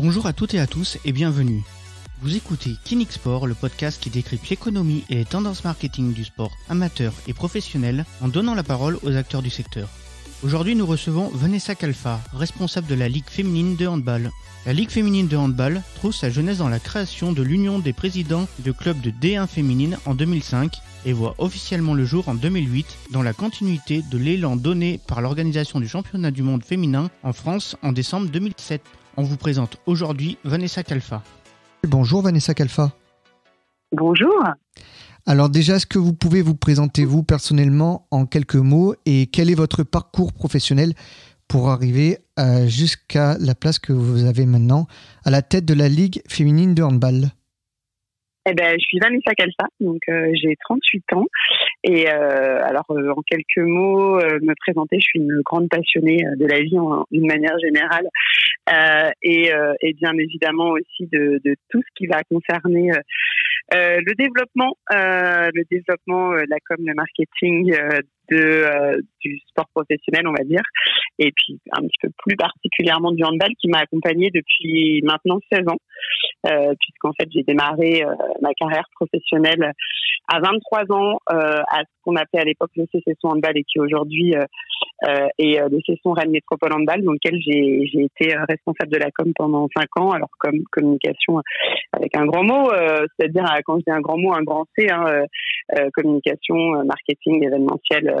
Bonjour à toutes et à tous et bienvenue. Vous écoutez Kinnick Sport, le podcast qui décrypte l'économie et les tendances marketing du sport amateur et professionnel en donnant la parole aux acteurs du secteur. Aujourd'hui, nous recevons Vanessa Calfa, responsable de la Ligue féminine de handball. La Ligue féminine de handball trouve sa jeunesse dans la création de l'Union des présidents de clubs de D1 féminine en 2005 et voit officiellement le jour en 2008 dans la continuité de l'élan donné par l'organisation du championnat du monde féminin en France en décembre 2007. On vous présente aujourd'hui Vanessa Calfa. Bonjour Vanessa Calfa. Bonjour. Alors déjà, est-ce que vous pouvez vous présenter vous personnellement en quelques mots et quel est votre parcours professionnel pour arriver jusqu'à la place que vous avez maintenant à la tête de la Ligue féminine de handball? Je suis Vanessa Calfa, donc j'ai 38 ans et en quelques mots, me présenter, je suis une grande passionnée de la vie d'une manière générale et bien évidemment aussi de tout ce qui va concerner le développement, la com, le marketing du sport professionnel, on va dire, et puis un petit peu plus particulièrement du handball qui m'a accompagnée depuis maintenant 16 ans, puisqu'en fait j'ai démarré ma carrière professionnelle à 23 ans à ce qu'on appelait à l'époque le CCSO Handball et qui aujourd'hui est le CCSO Rennes Métropole Handball, dans lequel j'ai été responsable de la com pendant 5 ans, alors comme communication avec un grand mot, c'est-à-dire quand je dis un grand mot, un grand C, communication, marketing, événementiel,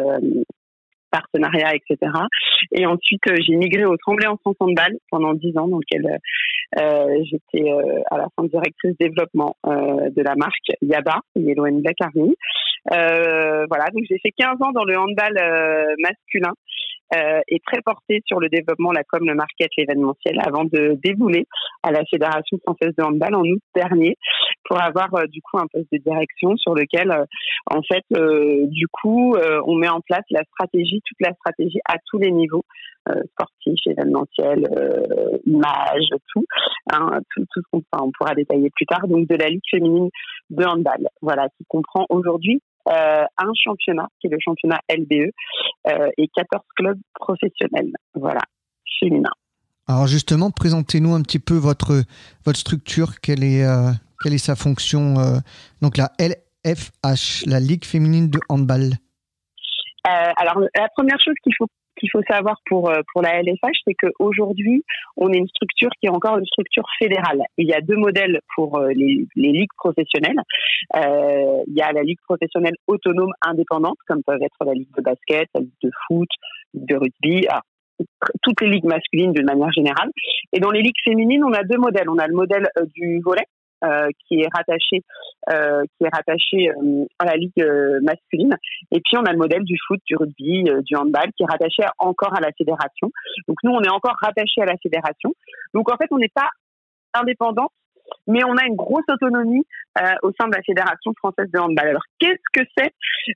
partenariat, etc. Et ensuite, j'ai migré au Tremblay en France Handball pendant 10 ans, dans lequel j'étais à la fin directrice développement de la marque Yaba, Yellow and Black Army. Donc j'ai fait 15 ans dans le handball masculin et très porté sur le développement, la com, le market, l'événementiel, avant de débouler à la Fédération française de handball en août dernier pour avoir un poste de direction sur lequel on met en place toute la stratégie à tous les niveaux, sportif, événementiel, image, tout ce on pourra détailler plus tard, donc de la Ligue féminine de handball, qui comprend aujourd'hui un championnat qui est le championnat LBE et 14 clubs professionnels, féminins. Alors justement, présentez-nous un petit peu votre structure, quelle est sa fonction, donc la LFH, la Ligue féminine de handball. Alors la première chose qu'il faut savoir pour la LFH, c'est qu'aujourd'hui, on est une structure qui est encore une structure fédérale. Il y a 2 modèles pour les ligues professionnelles. Il y a la ligue professionnelle autonome indépendante, comme peuvent être la ligue de basket, la ligue de foot, la ligue de rugby, toutes les ligues masculines d'une manière générale. Et dans les ligues féminines, on a 2 modèles. On a le modèle du volley, qui est rattaché à la ligue masculine, et puis on a le modèle du foot, du rugby, du handball qui est rattaché encore à la fédération. Donc nous on est encore rattaché à la fédération, donc en fait on n'est pas indépendant, mais on a une grosse autonomie au sein de la Fédération française de handball. Alors qu'est-ce que c'est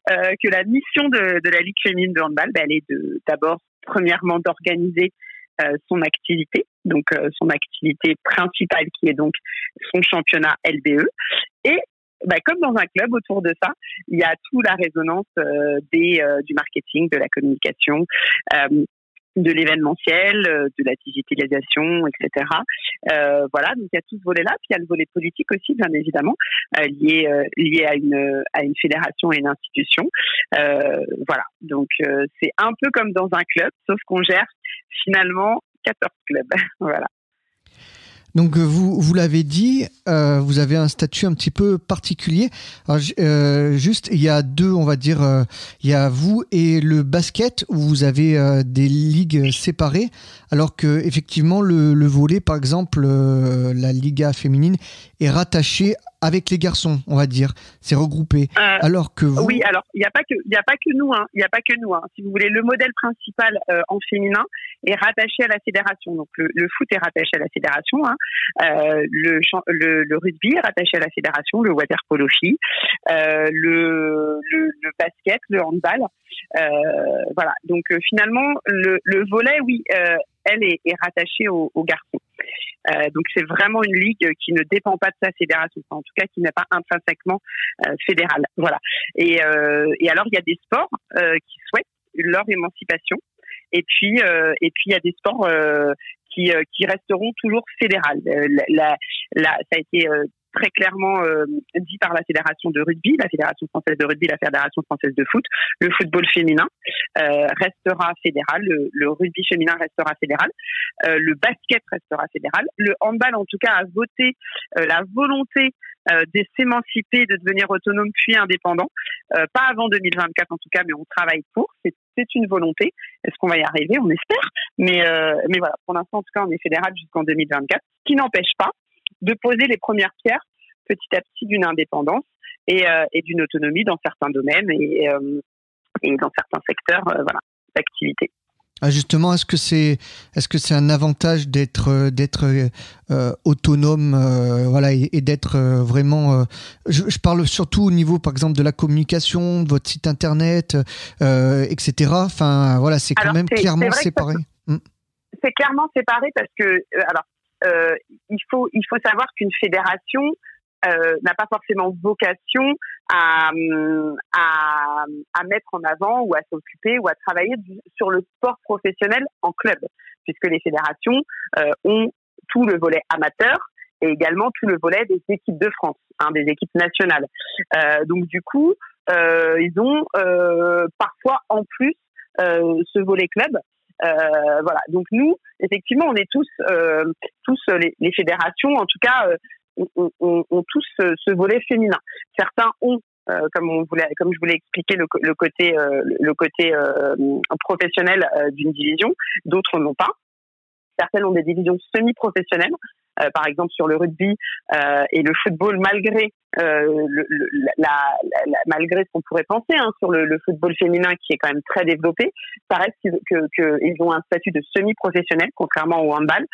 que la mission de la Ligue féminine de handball? Elle est d'abord premièrement d'organiser son activité, donc son activité principale qui est donc son championnat LBE. Et comme dans un club, autour de ça, il y a toute la résonance du marketing, de la communication, de l'événementiel, de la digitalisation, etc. Donc il y a tout ce volet-là, puis il y a le volet politique aussi, bien évidemment, lié à une fédération et une institution. Donc c'est un peu comme dans un club, sauf qu'on gère finalement 14 clubs. Voilà. Donc vous l'avez dit, vous avez un statut un petit peu particulier. Alors, juste, il y a 2, on va dire, il y a vous et le basket où vous avez des ligues séparées, alors que effectivement le volley, par exemple, la Liga féminine est rattachée avec les garçons, on va dire, c'est regroupé. Alors que vous... Oui, alors il n'y a pas que nous, il y a pas que nous. Si vous voulez, le modèle principal en féminin est rattaché à la fédération. Donc le foot est rattaché à la fédération, le rugby est rattaché à la fédération, le water polo filles, le basket, le handball. Donc finalement le volley, oui, elle est rattachée aux garçons. Donc c'est vraiment une ligue qui ne dépend pas de sa fédération, en tout cas qui n'est pas intrinsèquement fédérale. Et alors il y a des sports qui souhaitent leur émancipation, et puis il y a des sports qui resteront toujours fédérales. Ça a été très clairement dit par la Fédération de rugby, la Fédération française de rugby, la Fédération française de foot. Le football féminin restera fédéral, le rugby féminin restera fédéral, le basket restera fédéral. Le handball, en tout cas, a voté la volonté de s'émanciper, de devenir autonome puis indépendant. Pas avant 2024 en tout cas, mais on travaille pour. C'est une volonté. Est-ce qu'on va y arriver? On espère. Mais voilà, pour l'instant, en tout cas, on est fédéral jusqu'en 2024, ce qui n'empêche pas de poser les premières pierres petit à petit d'une indépendance et d'une autonomie dans certains domaines et dans certains secteurs d'activité. Ah justement, est-ce que c'est un avantage d'être autonome, et d'être vraiment. Je parle surtout au niveau, par exemple, de la communication, de votre site internet, etc. Enfin, voilà, c'est quand même clairement séparé. C'est clairement séparé parce que il faut savoir qu'une fédération n'a pas forcément vocation à mettre en avant ou à s'occuper ou à travailler sur le sport professionnel en club, puisque les fédérations ont tout le volet amateur et également tout le volet des équipes de France, des équipes nationales. Donc du coup, ils ont parfois en plus ce volet club. Donc nous, effectivement, on est tous les fédérations, en tout cas, ont tous ce volet féminin. Certains ont, comme je voulais expliquer, le côté professionnel d'une division, d'autres n'ont pas. Certaines ont des divisions semi-professionnelles, par exemple sur le rugby et le football, malgré malgré ce qu'on pourrait penser sur le football féminin qui est quand même très développé, ça reste qu'ils ont un statut de semi-professionnel, contrairement au handball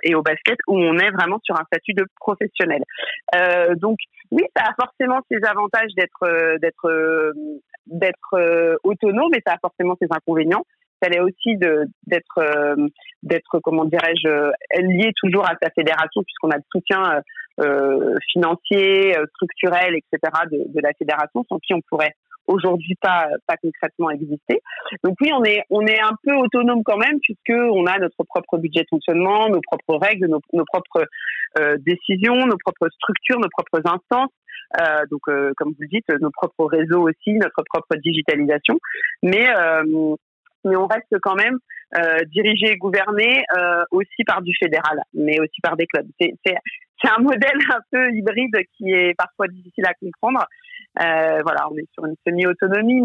et au basket où on est vraiment sur un statut de professionnel. Donc oui, ça a forcément ses avantages d'être autonome, mais ça a forcément ses inconvénients. Ça l'est aussi d'être comment dirais-je, lié toujours à sa fédération, puisqu'on a le soutien financier, structurel, etc. de la fédération, sans qui on pourrait aujourd'hui pas concrètement exister. Donc oui, on est un peu autonome quand même, puisque on a notre propre budget de fonctionnement, nos propres règles, nos propres décisions, nos propres structures, nos propres instances. Donc comme vous le dites, nos propres réseaux aussi, notre propre digitalisation. Mais on reste quand même dirigé et gouverné aussi par du fédéral, mais aussi par des clubs. C'est un modèle un peu hybride qui est parfois difficile à comprendre. On est sur une semi-autonomie,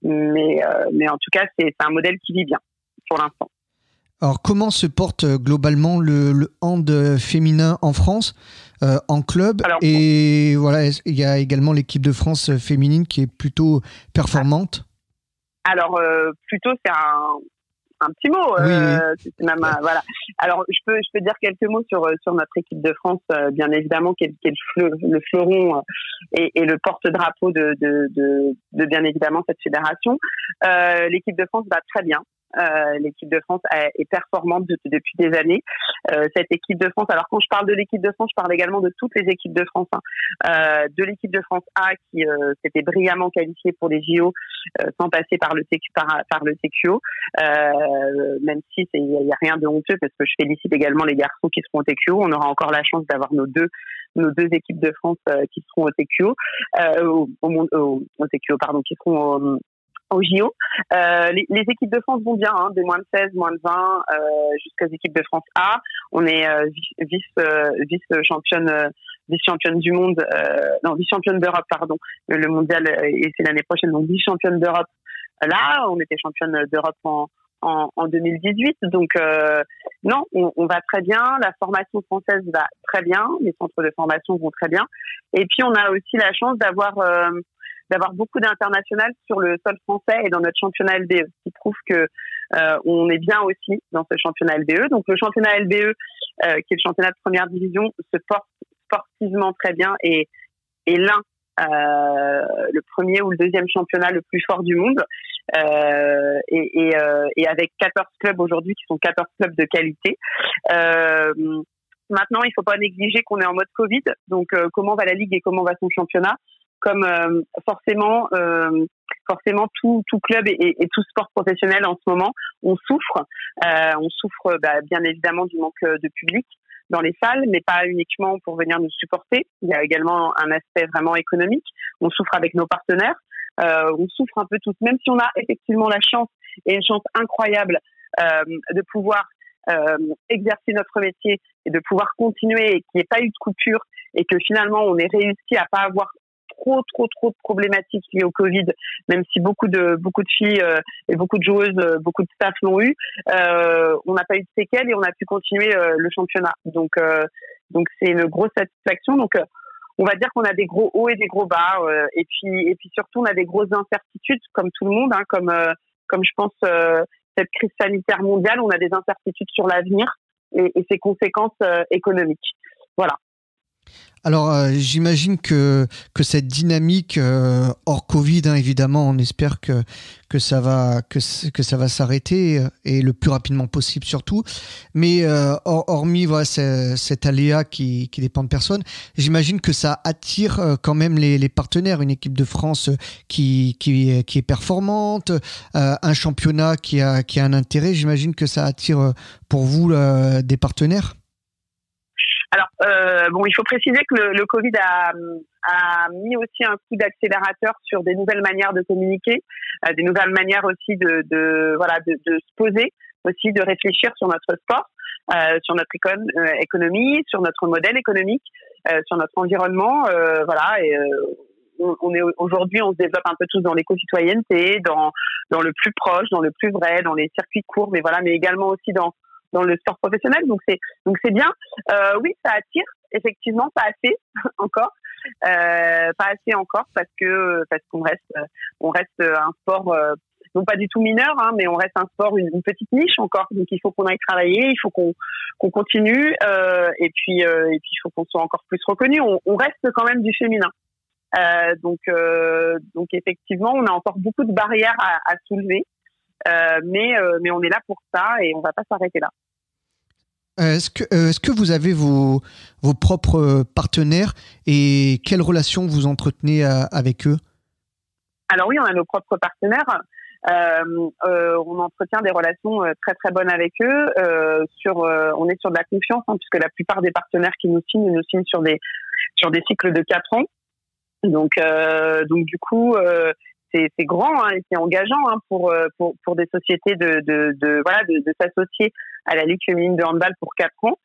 mais en tout cas, c'est un modèle qui vit bien pour l'instant. Alors, comment se porte globalement le hand féminin en France, en club? Et voilà, il y a également l'équipe de France féminine qui est plutôt performante. Alors, plutôt, c'est un petit mot. Oui. C'est même, voilà. Alors, je peux dire quelques mots sur notre équipe de France, bien évidemment, qui est le fleuron et le porte-drapeau de bien évidemment cette fédération. L'équipe de France va très bien. L'équipe de France est performante depuis des années. Cette équipe de France, alors quand je parle de l'équipe de France, je parle également de toutes les équipes de France. De l'équipe de France A qui s'était brillamment qualifiée pour les JO sans passer par le TQO, même si il y a rien de honteux parce que je félicite également les garçons qui seront au TQO. On aura encore la chance d'avoir nos deux équipes de France qui seront au TQO, au TQO pardon, qui seront au JO. Les équipes de France vont bien, des moins de 16, moins de 20, jusqu'aux équipes de France A. On est vice-championne du monde, vice-championne d'Europe, pardon. Le mondial, et c'est l'année prochaine, donc vice-championne d'Europe. Là, on était championne d'Europe en 2018. Donc, non, on va très bien. La formation française va très bien. Les centres de formation vont très bien. Et puis, on a aussi la chance d'avoir beaucoup d'internationales sur le sol français et dans notre championnat LBE, ce qui prouve que on est bien aussi dans ce championnat LBE. Donc le championnat LBE, qui est le championnat de première division, se porte sportivement très bien et est le premier ou le deuxième championnat le plus fort du monde, et avec 14 clubs aujourd'hui qui sont 14 clubs de qualité. Maintenant, il faut pas négliger qu'on est en mode Covid, donc comment va la Ligue et comment va son championnat? comme forcément tout club et tout sport professionnel en ce moment, on souffre bien évidemment du manque de public dans les salles, mais pas uniquement pour venir nous supporter. Il y a également un aspect vraiment économique. On souffre avec nos partenaires. On souffre un peu tous, même si on a effectivement la chance et une chance incroyable de pouvoir exercer notre métier et de pouvoir continuer et qu'il n'y ait pas eu de coupure et que finalement on ait réussi à pas avoir trop de problématiques liées au Covid, même si beaucoup de filles et beaucoup de joueuses, beaucoup de staff l'ont eu, on n'a pas eu de séquelles et on a pu continuer le championnat. Donc c'est une grosse satisfaction. Donc on va dire qu'on a des gros hauts et des gros bas, et puis surtout on a des grosses incertitudes comme tout le monde, hein, comme je pense cette crise sanitaire mondiale, on a des incertitudes sur l'avenir et ses conséquences économiques. Voilà. Alors, j'imagine que cette dynamique hors Covid, hein, évidemment, on espère que ça va s'arrêter et le plus rapidement possible surtout. Mais hormis voilà, cet aléa qui dépend de personne, j'imagine que ça attire quand même les partenaires. Une équipe de France qui est performante, un championnat qui a un intérêt. J'imagine que ça attire pour vous des partenaires. Alors, il faut préciser que le Covid a mis aussi un coup d'accélérateur sur des nouvelles manières de communiquer, des nouvelles manières aussi de se poser, aussi de réfléchir sur notre sport, sur notre économie, sur notre modèle économique, sur notre environnement, aujourd'hui, on se développe un peu tous dans l'éco-citoyenneté, dans le plus proche, dans le plus vrai, dans les circuits courts, mais également aussi dans le sport professionnel, donc c'est bien. Oui, ça attire, effectivement, pas assez encore, parce qu'on reste un sport non pas du tout mineur, hein, mais on reste un sport une petite niche encore. Donc il faut qu'on aille travailler, il faut qu'on continue, et puis il faut qu'on soit encore plus reconnu. On reste quand même du féminin. Donc effectivement, on a encore beaucoup de barrières à soulever. Mais on est là pour ça et on va pas s'arrêter là. Est-ce que vous avez vos propres partenaires et quelles relations vous entretenez avec eux? Alors oui, on a nos propres partenaires. On entretient des relations très très bonnes avec eux. On est sur de la confiance, hein, puisque la plupart des partenaires qui nous signent sur des cycles de 4 ans. Donc du coup. C'est grand, hein, et c'est engageant, hein, pour des sociétés de s'associer à la Ligue féminine de handball pour 4 ans.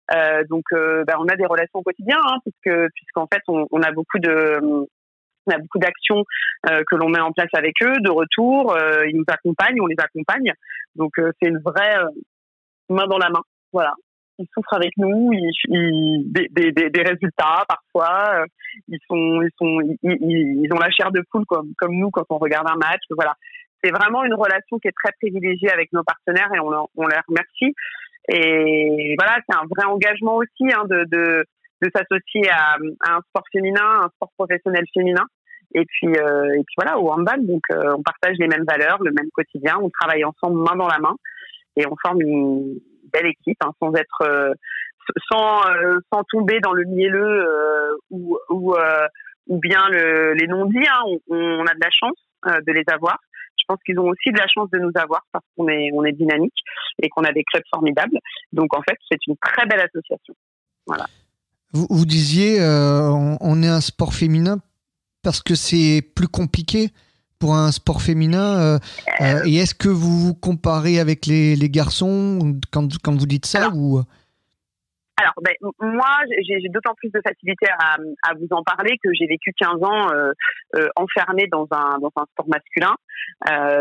On a des relations au quotidien, hein, puisqu'en fait on a beaucoup d'actions que l'on met en place avec eux, de retour. Ils nous accompagnent, on les accompagne. Donc c'est une vraie main dans la main. Voilà. Ils souffrent avec nous, des résultats parfois. Ils ont la chair de poule comme nous quand on regarde un match. Voilà, c'est vraiment une relation qui est très privilégiée avec nos partenaires et on les remercie. Et voilà, c'est un vrai engagement aussi, hein, de s'associer à un sport féminin, un sport professionnel féminin. Et puis voilà, au handball, donc on partage les mêmes valeurs, le même quotidien, on travaille ensemble main dans la main et on forme une belle équipe, hein, sans tomber dans le mielleux ou bien les non-dits, hein. On a de la chance de les avoir. Je pense qu'ils ont aussi de la chance de nous avoir parce qu'on est dynamique et qu'on a des clubs formidables. Donc en fait, c'est une très belle association. Voilà. Vous disiez, on est un sport féminin parce que c'est plus compliqué pour un sport féminin. Et est-ce que vous vous comparez avec les garçons quand vous dites ça? Alors, moi, j'ai d'autant plus de facilité à vous en parler que j'ai vécu 15 ans enfermée dans un sport masculin.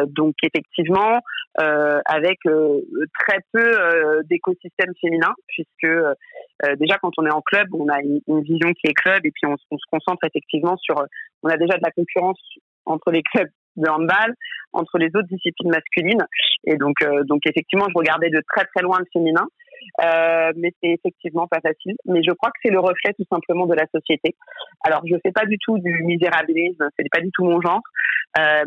Donc, effectivement, avec très peu d'écosystème féminin, puisque déjà, quand on est en club, on a une vision qui est club et puis on se concentre effectivement on a déjà de la concurrence entre les clubs de handball, entre les autres disciplines masculines. Et donc effectivement, je regardais de très très loin le féminin. Mais c'est effectivement pas facile. Mais je crois que c'est le reflet tout simplement de la société. Alors, je fais pas du tout du misérabilisme, c'est pas du tout mon genre.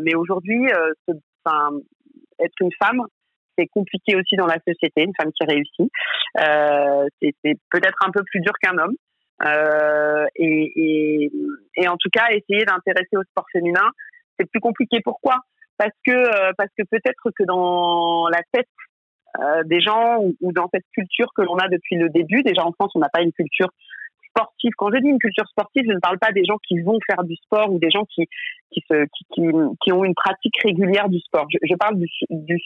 Mais aujourd'hui, être une femme, c'est compliqué aussi dans la société. Une femme qui réussit, c'est peut-être un peu plus dur qu'un homme. Et en tout cas, essayer d'intéresser au sport féminin, c'est plus compliqué. Pourquoi ? Parce que peut-être que dans la tête des gens ou dans cette culture que l'on a depuis le début, déjà en France, on n'a pas une culture sportive. Quand je dis une culture sportive, je ne parle pas des gens qui vont faire du sport ou des gens qui ont une pratique régulière du sport. Je parle du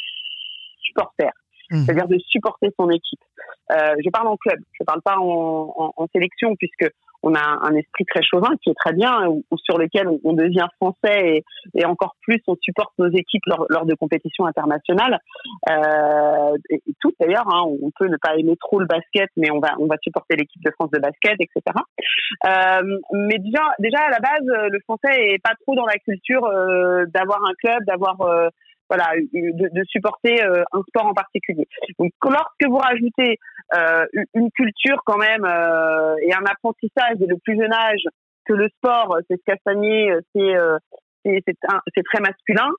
supporter, c'est-à-dire de supporter son équipe. Je parle en club, je parle pas en sélection, puisque on a un esprit très chauvin qui est très bien, ou sur lequel on devient français et encore plus on supporte nos équipes lors de compétitions internationales. Et toutes d'ailleurs, hein, on peut ne pas aimer trop le basket, mais on va supporter l'équipe de France de basket, etc. Mais déjà à la base, le français est pas trop dans la culture d'avoir un club, d'avoir de supporter un sport en particulier. Donc, lorsque vous rajoutez une culture quand même et un apprentissage dès le plus jeune âge que le sport, c'est se castagner, c'est très masculin.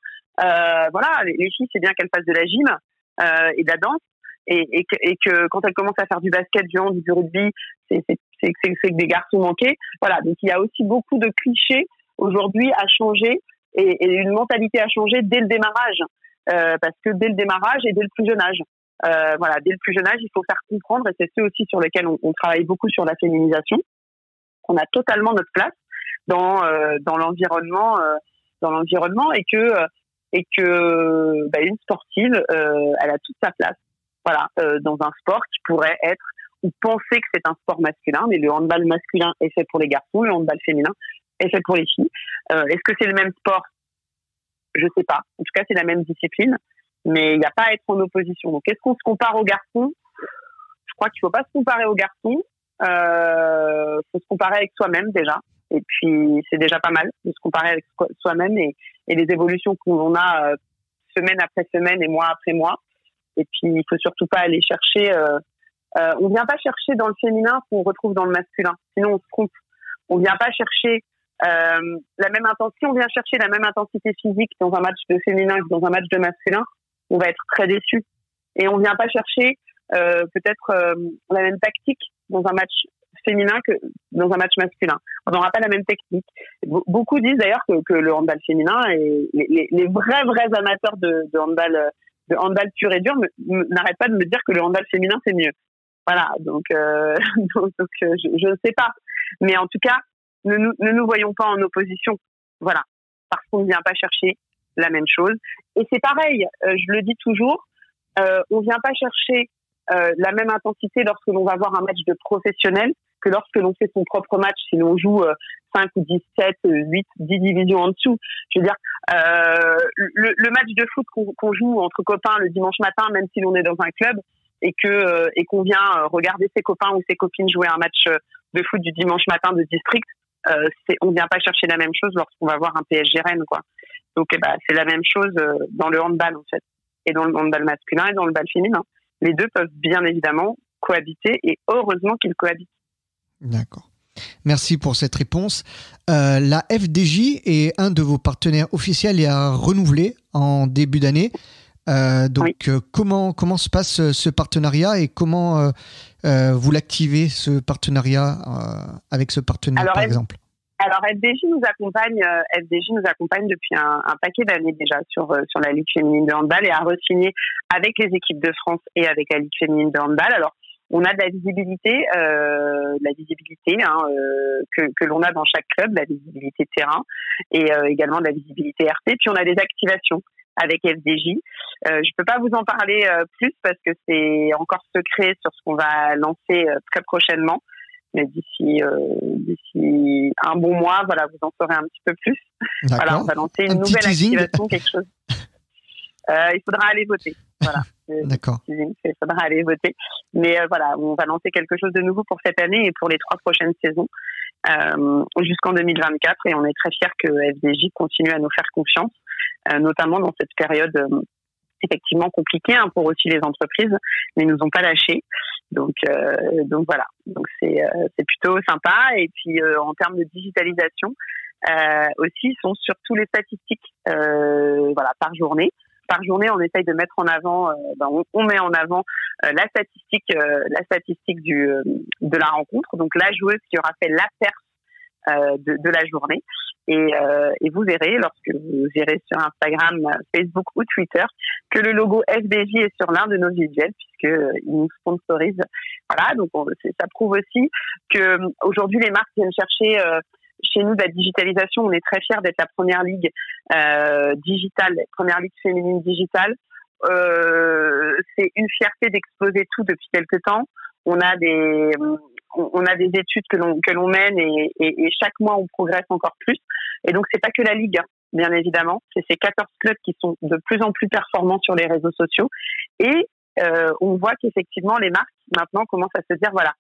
Les filles, c'est bien qu'elles fassent de la gym et de la danse, et que quand elles commencent à faire du basket, du hand, du rugby, c'est que des garçons manqués. Voilà, donc il y a aussi beaucoup de clichés aujourd'hui à changer. Et une mentalité à changer dès le démarrage, parce que dès le démarrage et dès le plus jeune âge, dès le plus jeune âge, il faut faire comprendre, et c'est ce aussi sur lequel on travaille beaucoup sur la féminisation, qu'on a totalement notre place dans l'environnement, et que une sportive, elle a toute sa place, dans un sport qui pourrait être ou penser que c'est un sport masculin, mais le handball masculin est fait pour les garçons, le handball féminin est fait pour les filles. Est-ce que c'est le même sport ? Je sais pas. En tout cas, c'est la même discipline, mais il n'y a pas à être en opposition. Donc, est-ce qu'on se compare aux garçons ? Je crois qu'il faut pas se comparer aux garçons. Faut se comparer avec soi-même déjà. Et puis, c'est déjà pas mal de se comparer avec soi-même et les évolutions qu'on a semaine après semaine et mois après mois. Et puis, il faut surtout pas aller chercher. On vient pas chercher dans le féminin ce qu'on retrouve dans le masculin. Sinon, on se trompe. On vient pas chercher la même intensité. Si on vient chercher la même intensité physique dans un match de féminin que dans un match de masculin, on va être très déçu. Et on vient pas chercher peut-être la même tactique dans un match féminin que dans un match masculin. On n'aura pas la même technique. Beaucoup disent d'ailleurs que le handball féminin et les vrais amateurs de handball pur et dur n'arrêtent pas de me dire que le handball féminin c'est mieux. Voilà, donc je ne sais pas. Mais en tout cas, ne nous voyons pas en opposition. Voilà, parce qu'on ne vient pas chercher la même chose. Et c'est pareil, je le dis toujours, on ne vient pas chercher la même intensité lorsque l'on va voir un match de professionnel que lorsque l'on fait son propre match, si l'on joue 5 ou 10, 7, 8, 10 divisions en dessous. Je veux dire, le match de foot qu'on joue entre copains le dimanche matin, même si l'on est dans un club, et qu'on vient regarder ses copains ou ses copines jouer un match de foot du dimanche matin de district, on vient pas chercher la même chose lorsqu'on va voir un PSG Rennes, quoi. Donc c'est la même chose dans le handball en fait, et dans le handball masculin et dans le handball féminin. Les deux peuvent bien évidemment cohabiter, et heureusement qu'ils cohabitent. D'accord. Merci pour cette réponse. La FDJ est un de vos partenaires officiels et a renouvelé en début d'année. Oui. Comment se passe ce partenariat et comment vous l'activez, ce partenariat avec ce partenaire, par exemple? Alors FDJ nous accompagne depuis un paquet d'années déjà sur la Ligue féminine de handball, et a re-signé avec les équipes de France et avec la Ligue féminine de handball. Alors on a de la visibilité, que l'on a dans chaque club, la visibilité terrain, et également de la visibilité RP. Puis on a des activations avec FDJ. Je peux pas vous en parler plus parce que c'est encore secret sur ce qu'on va lancer très prochainement. Mais d'ici un bon mois, voilà, vous en saurez un petit peu plus. D'accord. Voilà, on va lancer une nouvelle activation, quelque chose. Il faudra aller voter. Voilà. D'accord. Il faudra aller voter. Mais voilà, on va lancer quelque chose de nouveau pour cette année et pour les 3 prochaines saisons, jusqu'en 2024. Et on est très fiers que FDJ continue à nous faire confiance, notamment dans cette période effectivement compliquée pour aussi les entreprises, mais ils nous ont pas lâchés. Donc voilà. Donc c'est plutôt sympa. Et puis en termes de digitalisation, aussi, ils sont sur tous les statistiques, par journée. par journée, on essaye de mettre en avant, on met en avant la statistique de la rencontre. Donc la joueuse qui aura fait la perf de la journée. Et vous verrez, lorsque vous irez sur Instagram, Facebook ou Twitter, que le logo FDJ est sur l'un de nos visuels, puisqu'ils nous sponsorisent. Voilà, donc ça prouve aussi que aujourd'hui les marques viennent chercher chez nous de la digitalisation. On est très fiers d'être la première ligue digitale, première ligue féminine digitale. C'est une fierté d'exploser tout depuis quelques temps. On a des études que l'on mène et chaque mois on progresse encore plus. Et donc c'est pas que la ligue, hein, bien évidemment, c'est ces 14 clubs qui sont de plus en plus performants sur les réseaux sociaux. Et on voit qu'effectivement les marques maintenant commencent à se dire voilà,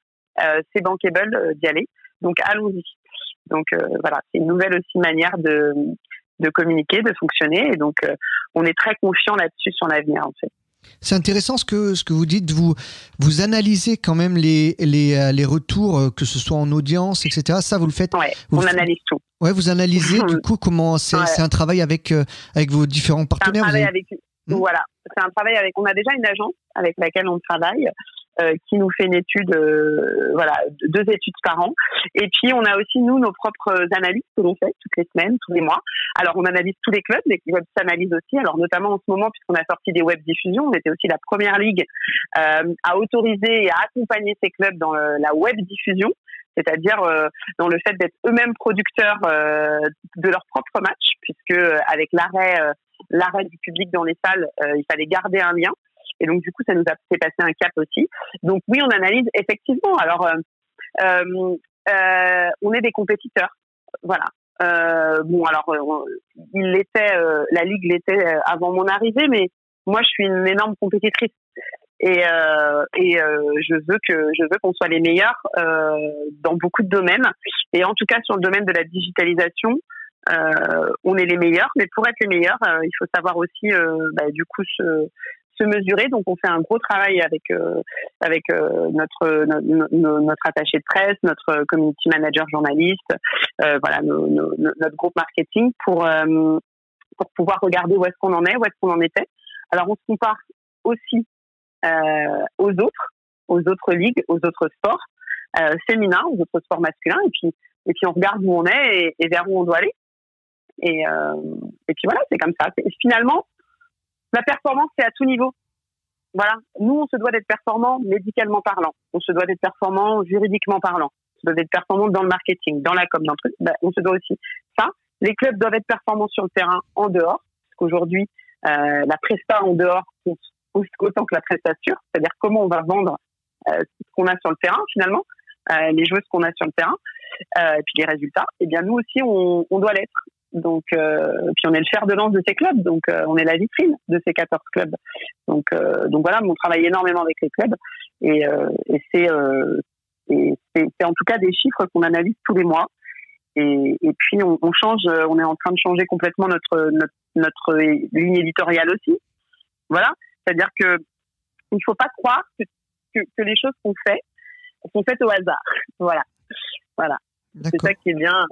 c'est bankable d'y aller, donc allons-y. Donc voilà, c'est une nouvelle aussi manière de communiquer, de fonctionner, et donc on est très confiant là-dessus sur l'avenir en fait. C'est intéressant ce que vous dites. Vous analysez quand même les retours, que ce soit en audience, etc. Ça, vous le faites. Ouais, on analyse tout. Ouais, vous analysez du coup comment c'est un travail avec vos différents partenaires. Voilà, c'est un travail avec. On a déjà une agence avec laquelle on travaille. Qui nous fait une étude, 2 études par an. Et puis, on a aussi, nous, nos propres analyses que l'on fait toutes les semaines, tous les mois. Alors, on analyse tous les clubs, les clubs s'analysent aussi. Alors, notamment en ce moment, puisqu'on a sorti des web diffusions, on était aussi la première ligue à autoriser et à accompagner ces clubs dans la web diffusion, c'est-à-dire dans le fait d'être eux-mêmes producteurs de leurs propres matchs, puisque avec l'arrêt du public dans les salles, il fallait garder un lien. Et donc, du coup, ça nous a fait passer un cap aussi. Donc, oui, on analyse effectivement. Alors, on est des compétiteurs. Voilà. La Ligue l'était avant mon arrivée, mais moi, je suis une énorme compétitrice. Et je veux qu'on soit les meilleurs dans beaucoup de domaines. Et en tout cas, sur le domaine de la digitalisation, on est les meilleurs. Mais pour être les meilleurs, il faut savoir aussi, du coup, se mesurer. Donc on fait un gros travail avec notre attaché de presse, notre community manager journaliste, notre groupe marketing pour pouvoir regarder où est-ce qu'on en est, où est-ce qu'on en était. Alors on se compare aussi aux autres ligues, aux autres sports féminins, aux autres sports masculins, et puis on regarde où on est et vers où on doit aller. Et puis voilà, c'est comme ça. Finalement, la performance, c'est à tout niveau. Voilà. Nous, on se doit d'être performants médicalement parlant. On se doit d'être performants juridiquement parlant. On se doit d'être performants dans le marketing, dans la com, dans le truc. On se doit aussi ça. Les clubs doivent être performants sur le terrain, en dehors. Parce qu'aujourd'hui, la presta en dehors compte autant que la prestation. C'est-à-dire comment on va vendre ce qu'on a sur le terrain, finalement. Les joueuses qu'on a sur le terrain. Et puis les résultats. Eh bien, nous aussi, on doit l'être. Donc, puis on est le fer de lance de ces clubs, donc on est la vitrine de ces 14 clubs. Donc voilà, on travaille énormément avec les clubs et c'est en tout cas des chiffres qu'on analyse tous les mois. Et puis on change, on est en train de changer complètement notre ligne éditoriale aussi. Voilà, c'est-à-dire que il faut pas croire que les choses qu'on fait sont faites au hasard. Voilà. C'est ça qui est bien.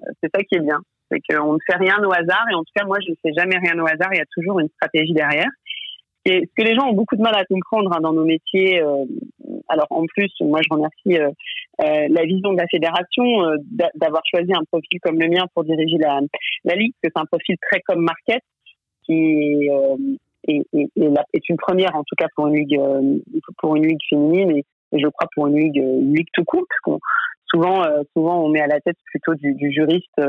C'est qu'on ne fait rien au hasard, et en tout cas, moi, je ne fais jamais rien au hasard, il y a toujours une stratégie derrière. Et ce que les gens ont beaucoup de mal à comprendre dans nos métiers, alors en plus, moi, je remercie la vision de la fédération d'avoir choisi un profil comme le mien pour diriger la Ligue, parce que c'est un profil très comme market, qui est une première, en tout cas, pour une ligue féminine, et je crois pour une ligue tout court, parce qu'on souvent on met à la tête plutôt du juriste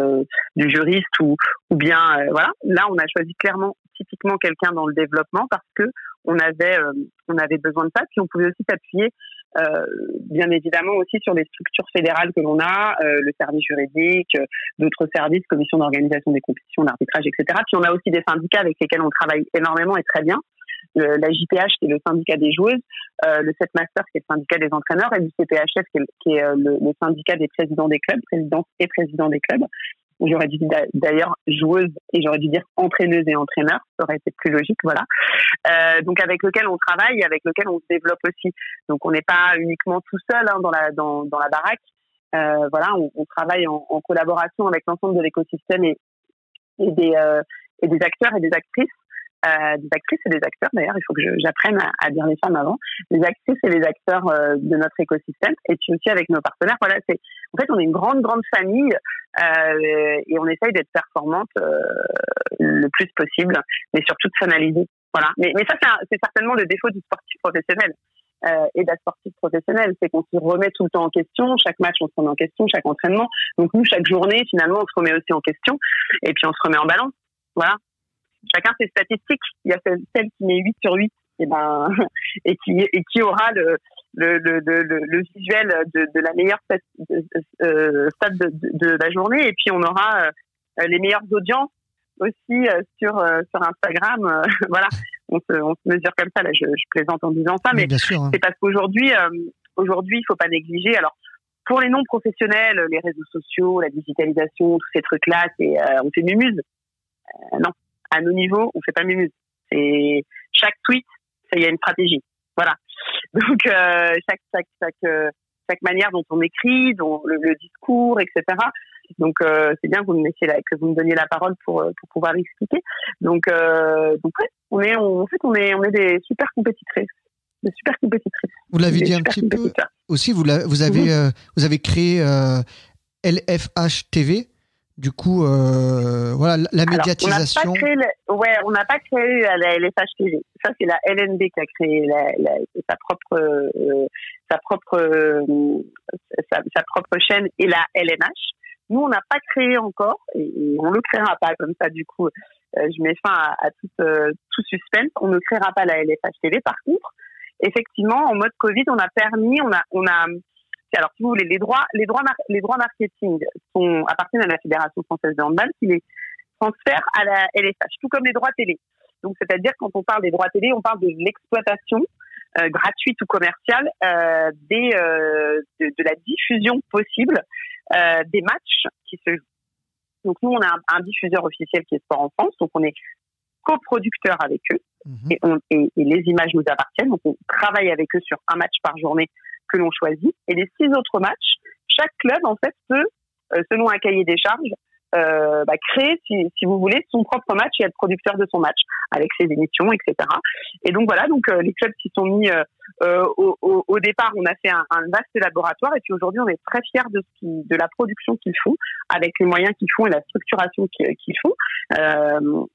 ou bien voilà. Là, on a choisi clairement typiquement quelqu'un dans le développement parce que on avait besoin de ça, puis on pouvait aussi s'appuyer bien évidemment aussi sur les structures fédérales que l'on a, le service juridique, d'autres services, commission d'organisation des compétitions, d'arbitrage, etc. Puis on a aussi des syndicats avec lesquels on travaille énormément et très bien. La JPH, qui est le syndicat des joueuses, le CETMaster, qui est le syndicat des entraîneurs, et le CPHF, qui est le syndicat des présidents des clubs, présidents et présidents des clubs. J'aurais dû dire d'ailleurs joueuse et j'aurais dû dire entraîneuse et entraîneur, ça aurait été plus logique, voilà. Donc avec lequel on travaille et avec lequel on se développe aussi. Donc on n'est pas uniquement tout seul dans la baraque. Voilà, on travaille en collaboration avec l'ensemble de l'écosystème et des acteurs et des actrices des actrices et des acteurs. D'ailleurs, il faut que j'apprenne à dire les femmes avant. Les actrices et les acteurs de notre écosystème, et puis aussi avec nos partenaires. Voilà, en fait, on est une grande famille et on essaye d'être performante le plus possible, mais surtout de s'analyser. Voilà. Mais ça, c'est certainement le défaut du sportif professionnel et de la sportive professionnelle, c'est qu'on se remet tout le temps en question. Chaque match, on se remet en question, chaque entraînement. Donc nous, chaque journée, finalement, on se remet aussi en question, et puis on se remet en balance. Voilà. Chacun ses statistiques. Il y a celle qui met 8 sur 8 et qui aura le visuel de la meilleure stade de la journée, et puis on aura les meilleures audiences aussi sur Instagram. Voilà, on se mesure comme ça. Là, je plaisante en disant ça, mais bien sûr, hein. C'est parce qu'aujourd'hui il faut pas négliger. Alors pour les non professionnels, les réseaux sociaux, la digitalisation, tous ces trucs-là, on fait mumuse. Non. À nos niveaux, on fait pas mumuse. C'est chaque tweet, il y a une stratégie. Voilà. Donc chaque manière dont on écrit, dont le discours, etc. Donc c'est bien que vous me donniez la parole pour pouvoir l'expliquer. Donc ouais, on est des super compétitrices. Des super compétitrices. Vous l'avez dit un petit peu aussi. Vous avez créé LFH TV. Du coup, voilà, la médiatisation. Alors, on n'a pas créé la LFH TV. Ça, c'est la LNB qui a créé sa propre chaîne, et la LNH. Nous, on n'a pas créé encore, et on le créera pas comme ça. Du coup, je mets fin à tout suspense. On ne créera pas la LFH TV. Par contre, effectivement, en mode Covid, alors, si vous voulez, les droits marketing appartiennent à la Fédération française de handball, qui les transfère à la LFH, tout comme les droits télé. Donc, c'est-à-dire, quand on parle des droits télé, on parle de l'exploitation gratuite ou commerciale de la diffusion possible des matchs qui se jouent. Donc, nous, on a un diffuseur officiel qui est Sport en France, donc on est coproducteur avec eux, et les images nous appartiennent, donc on travaille avec eux sur un match par journée que l'on choisit, et les 6 autres matchs, chaque club en fait peut, selon un cahier des charges, créer, si vous voulez, son propre match et être producteur de son match avec ses émissions, etc. Et donc voilà, les clubs s'y sont mis au départ. On a fait un vaste laboratoire, et puis aujourd'hui on est très fiers de la production qu'ils font, avec les moyens qu'ils font et la structuration qu'ils font.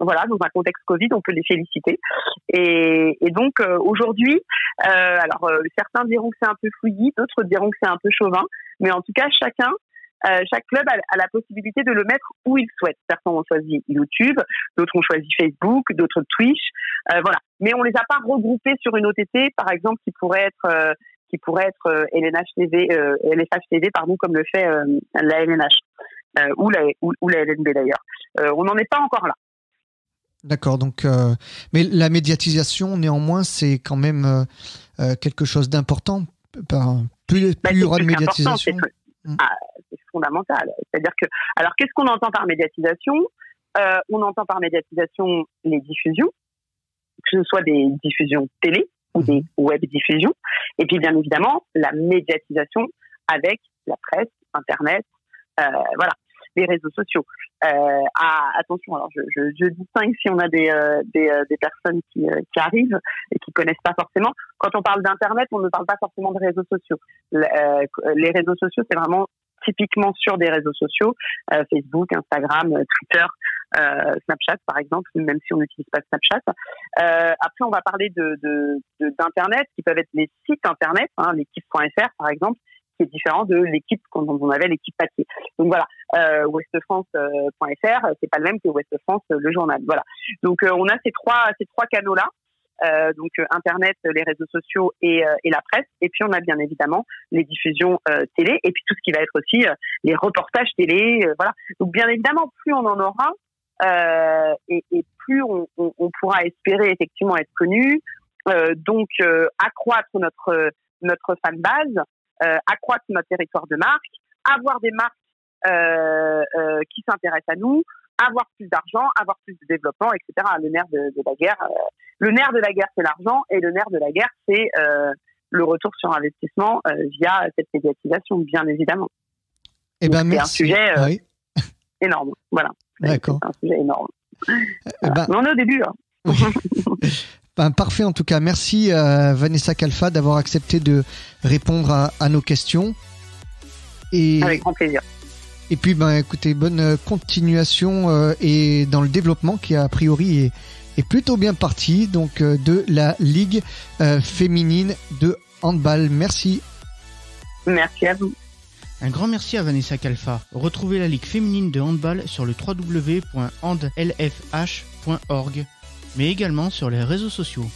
Voilà, dans un contexte Covid, on peut les féliciter. Et donc aujourd'hui, certains diront que c'est un peu fouillis, d'autres diront que c'est un peu chauvin, mais en tout cas chaque club a la possibilité de le mettre où il souhaite. Certains ont choisi YouTube, d'autres ont choisi Facebook, d'autres Twitch, voilà. Mais on les a pas regroupés sur une OTT, par exemple, qui pourrait être LNH TV, LFH TV, pardon, comme le fait la LNH ou la LNB d'ailleurs. On n'en est pas encore là. D'accord, donc mais la médiatisation, néanmoins, c'est quand même quelque chose d'important. Plus il y aura de médiatisation. C'est fondamental. C'est-à-dire que, alors, qu'est-ce qu'on entend par médiatisation ? On entend par médiatisation les diffusions, que ce soit des diffusions télé ou des web diffusions, et puis bien évidemment la médiatisation avec la presse, Internet, voilà, les réseaux sociaux. Attention, alors je distingue si on a des personnes qui arrivent et qui connaissent pas forcément. Quand on parle d'Internet, on ne parle pas forcément de réseaux sociaux. Les réseaux sociaux, c'est vraiment typiquement sur des réseaux sociaux, Facebook, Instagram, Twitter, Snapchat par exemple, même si on n'utilise pas Snapchat. Après, on va parler d'Internet, qui peuvent être les sites Internet, l'équipe.fr par exemple, qui est différent de l'équipe quand on avait l'équipe papier. Donc voilà, westfrance.fr, c'est pas le même que Ouest France le journal. Voilà. Donc on a ces trois canaux-là. Donc Internet, les réseaux sociaux et la presse, et puis on a bien évidemment les diffusions télé, et puis tout ce qui va être aussi les reportages télé, voilà. Donc bien évidemment, plus on en aura et plus on pourra espérer effectivement être connu, donc accroître notre fan base, accroître notre territoire de marque, avoir des marques qui s'intéressent à nous, avoir plus d'argent, avoir plus de développement, etc. Le nerf de la guerre, c'est l'argent, et le nerf de la guerre, c'est le retour sur investissement via cette médiatisation, bien évidemment. Eh ben, merci. C'est un sujet énorme. Voilà. D'accord. C'est un sujet énorme. Voilà. On est au début. Oui. Parfait en tout cas. Merci Vanessa Kalfa d'avoir accepté de répondre à nos questions. Avec grand plaisir. Et puis écoutez, bonne continuation et dans le développement qui a priori est plutôt bien parti donc de la Ligue féminine de handball. Merci. Merci à vous. Un grand merci à Vanessa Kalfa. Retrouvez la Ligue féminine de handball sur le www.handlfh.org, mais également sur les réseaux sociaux.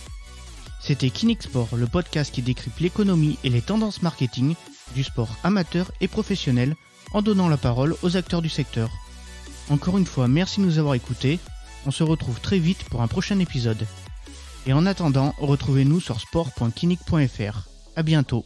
C'était Kinix Sport, le podcast qui décrypte l'économie et les tendances marketing du sport amateur et professionnel en donnant la parole aux acteurs du secteur. Encore une fois, merci de nous avoir écoutés. On se retrouve très vite pour un prochain épisode. Et en attendant, retrouvez-nous sur sport.kinix.fr. À bientôt.